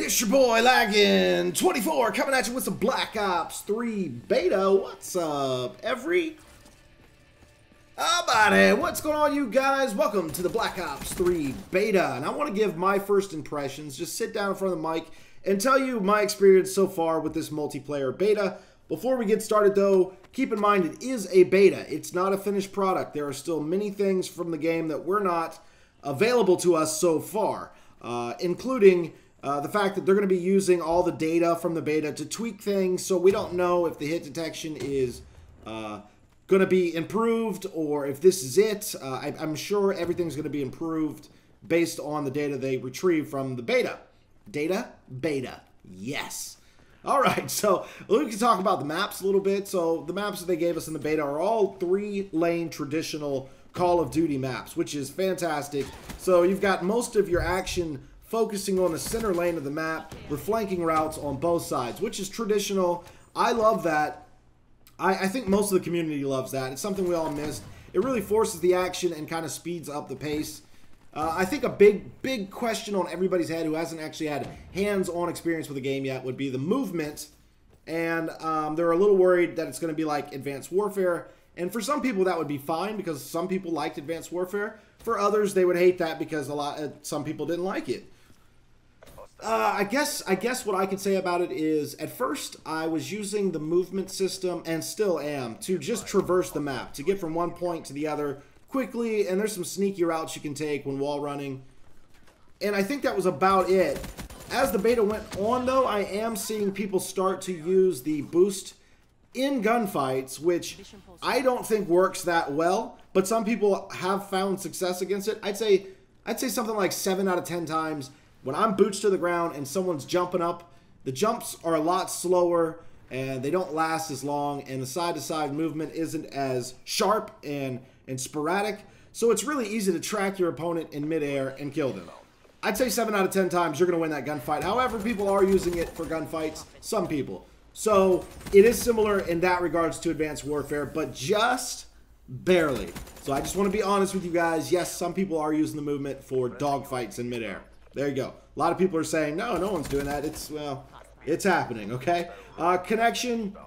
It's your boy Laggin 24 coming at you with some Black Ops 3 beta. What's up, every? Buddy, what's going on, you guys? Welcome to the Black Ops 3 beta. And I want to give my first impressions. Just sit down in front of the mic and tell you my experience so far with this multiplayer beta. Before we get started, though, keep in mind it is a beta. It's not a finished product. There are still many things from the game that were not available to us so far, including the fact that they're going to be using all the data from the beta to tweak things, so we don't know if the hit detection is going to be improved or if this is it. I'm sure everything's going to be improved based on the data they retrieve from the beta. Data? Beta. Yes. All right, so we can talk about the maps a little bit. So the maps that they gave us in the beta are all 3-lane traditional Call of Duty maps, which is fantastic. So you've got most of your action focusing on the center lane of the map with flanking routes on both sides, which is traditional. I love that. I think most of the community loves that. It's something we all missed. It really forces the action and kind of speeds up the pace. I think a big question on everybody's head who hasn't actually had hands-on experience with the game yet would be the movement. And they're a little worried that it's going to be like Advanced Warfare. And for some people that would be fine because some people liked Advanced Warfare. For others, they would hate that because some people didn't like it. I guess what I could say about it is, at first I was using the movement system, and still am, to just traverse the map, to get from one point to the other quickly, and there's some sneaky routes you can take when wall running. And I think that was about it. As the beta went on, though, I am seeing people start to use the boost in gunfights, which I don't think works that well, but some people have found success against it. I'd say something like 7 out of 10 times. When I'm boots to the ground and someone's jumping up, the jumps are a lot slower and they don't last as long, and the side-to-side movement isn't as sharp and sporadic, so it's really easy to track your opponent in midair and kill them. I'd say 7 out of 10 times you're going to win that gunfight. However, people are using it for gunfights, some people. So it is similar in that regards to Advanced Warfare, but just barely. So I just want to be honest with you guys. Yes, some people are using the movement for dogfights in midair. There you go. A lot of people are saying, no one's doing that. Well, it's happening, okay? Connection,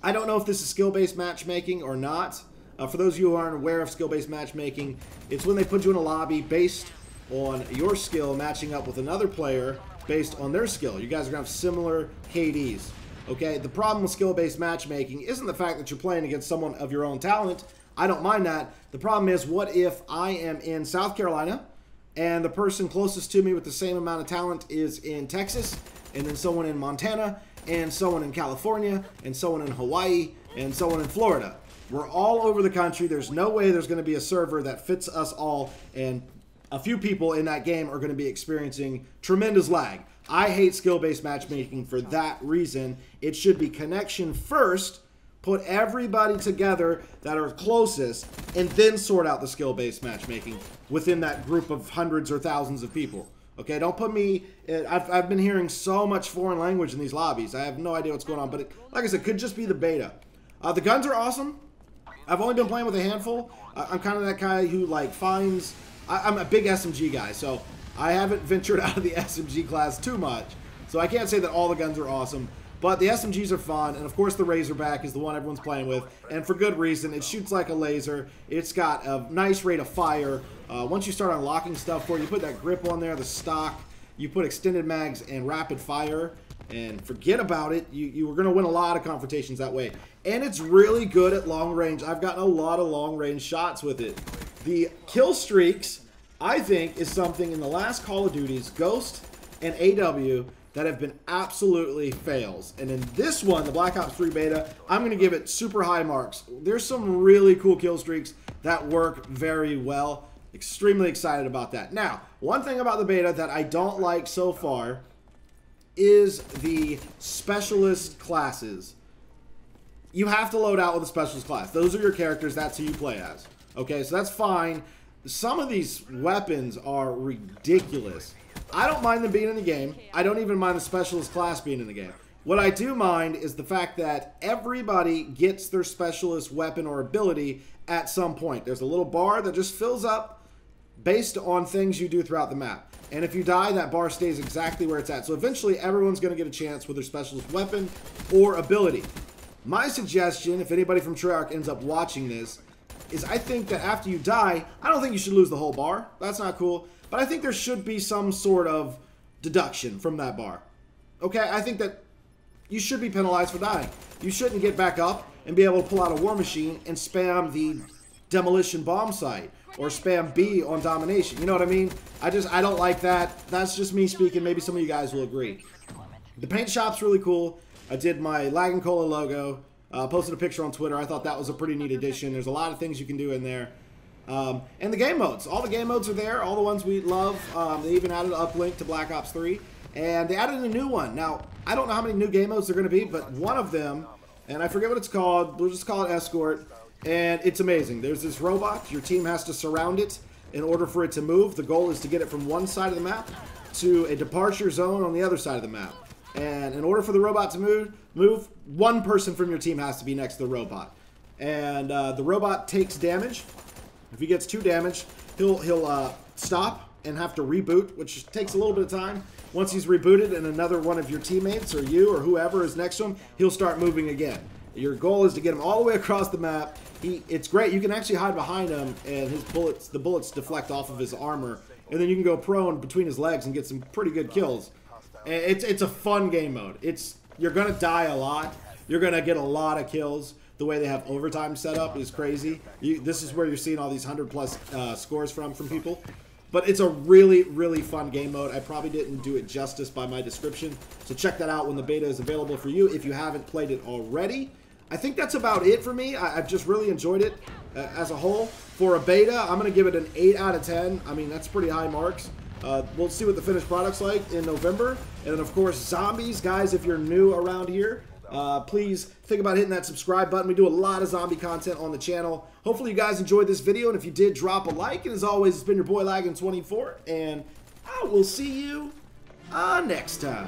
I don't know if this is skill-based matchmaking or not. For those of you who aren't aware of skill-based matchmaking, it's when they put you in a lobby based on your skill matching up with another player based on their skill. You guys are going to have similar KDs, okay? The problem with skill-based matchmaking isn't the fact that you're playing against someone of your own talent. I don't mind that. The problem is, what if I am in South Carolina and the person closest to me with the same amount of talent is in Texas, and then someone in Montana, and someone in California, and someone in Hawaii, and someone in Florida? We're all over the country. There's no way there's going to be a server that fits us all, and a few people in that game are going to be experiencing tremendous lag. I hate skill-based matchmaking for that reason. It should be connection first, put everybody together that are closest, and then sort out the skill-based matchmaking within that group of hundreds or thousands of people. Okay, don't put me... I've been hearing so much foreign language in these lobbies. I have no idea what's going on, but like I said, it could just be the beta. The guns are awesome. I've only been playing with a handful. I'm kind of that guy who, like, finds... I'm a big SMG guy, so I haven't ventured out of the SMG class too much. So I can't say that all the guns are awesome. But the SMGs are fun, and of course the Razorback is the one everyone's playing with, and for good reason. It shoots like a laser. It's got a nice rate of fire. Once you start unlocking stuff for it, you put that grip on there, the stock, you put extended mags and rapid fire, and forget about it. You were going to win a lot of confrontations that way. And it's really good at long range. I've gotten a lot of long range shots with it. The kill streaks, I think, is something in the last Call of Duties, Ghost and AW, that have been absolutely fails. And in this one, the Black Ops 3 beta, I'm going to give it super high marks. There's some really cool kill streaks that work very well. Extremely excited about that. Now, one thing about the beta that I don't like so far is the specialist classes. You have to load out with a specialist class. Those are your characters. That's who you play as. Okay, so that's fine. Some of these weapons are ridiculous. I don't mind them being in the game. I don't even mind the specialist class being in the game. What I do mind is the fact that everybody gets their specialist weapon or ability at some point. There's a little bar that just fills up based on things you do throughout the map. And if you die, that bar stays exactly where it's at. So eventually, everyone's going to get a chance with their specialist weapon or ability. My suggestion, if anybody from Treyarch ends up watching this, is I think that after you die, I don't think you should lose the whole bar. That's not cool. But I think there should be some sort of deduction from that bar. Okay, I think that you should be penalized for dying. You shouldn't get back up and be able to pull out a war machine and spam the demolition bomb site or spam B on domination. You know what I mean? I don't like that. That's just me speaking. Maybe some of you guys will agree. The paint shop's really cool. I did my Lag and Cola logo. Posted a picture on Twitter. I thought that was a pretty neat addition. There's a lot of things you can do in there. And the game modes. All the game modes are there. All the ones we love. They even added an uplink to Black Ops 3. And they added a new one. Now, I don't know how many new game modes they're going to be, but one of them, and I forget what it's called. We'll just call it Escort. And it's amazing. There's this robot. Your team has to surround it in order for it to move. The goal is to get it from one side of the map to a departure zone on the other side of the map. And in order for the robot to move, one person from your team has to be next to the robot. And the robot takes damage. If he gets 2 damage, he'll stop and have to reboot, which takes a little bit of time. Once he's rebooted and another one of your teammates or you or whoever is next to him, he'll start moving again. Your goal is to get him all the way across the map. It's great. You can actually hide behind him, and the bullets deflect off of his armor, and then you can go prone between his legs and get some pretty good kills. It's a fun game mode. You're gonna die a lot. You're gonna get a lot of kills. The way they have overtime set up is crazy. This is where you're seeing all these 100+ scores from people. But it's a really, really fun game mode. I probably didn't do it justice by my description. So check that out when the beta is available for you if you haven't played it already. I think that's about it for me. I've just really enjoyed it as a whole. For a beta, I'm going to give it an 8 out of 10. I mean, that's pretty high marks. We'll see what the finished product's like in November. And then, of course, zombies. Guys, if you're new around here, please think about hitting that subscribe button. We do a lot of zombie content on the channel. Hopefully you guys enjoyed this video, and if you did, drop a like. And as always, it's been your boy Laggin24, and I will see you next time.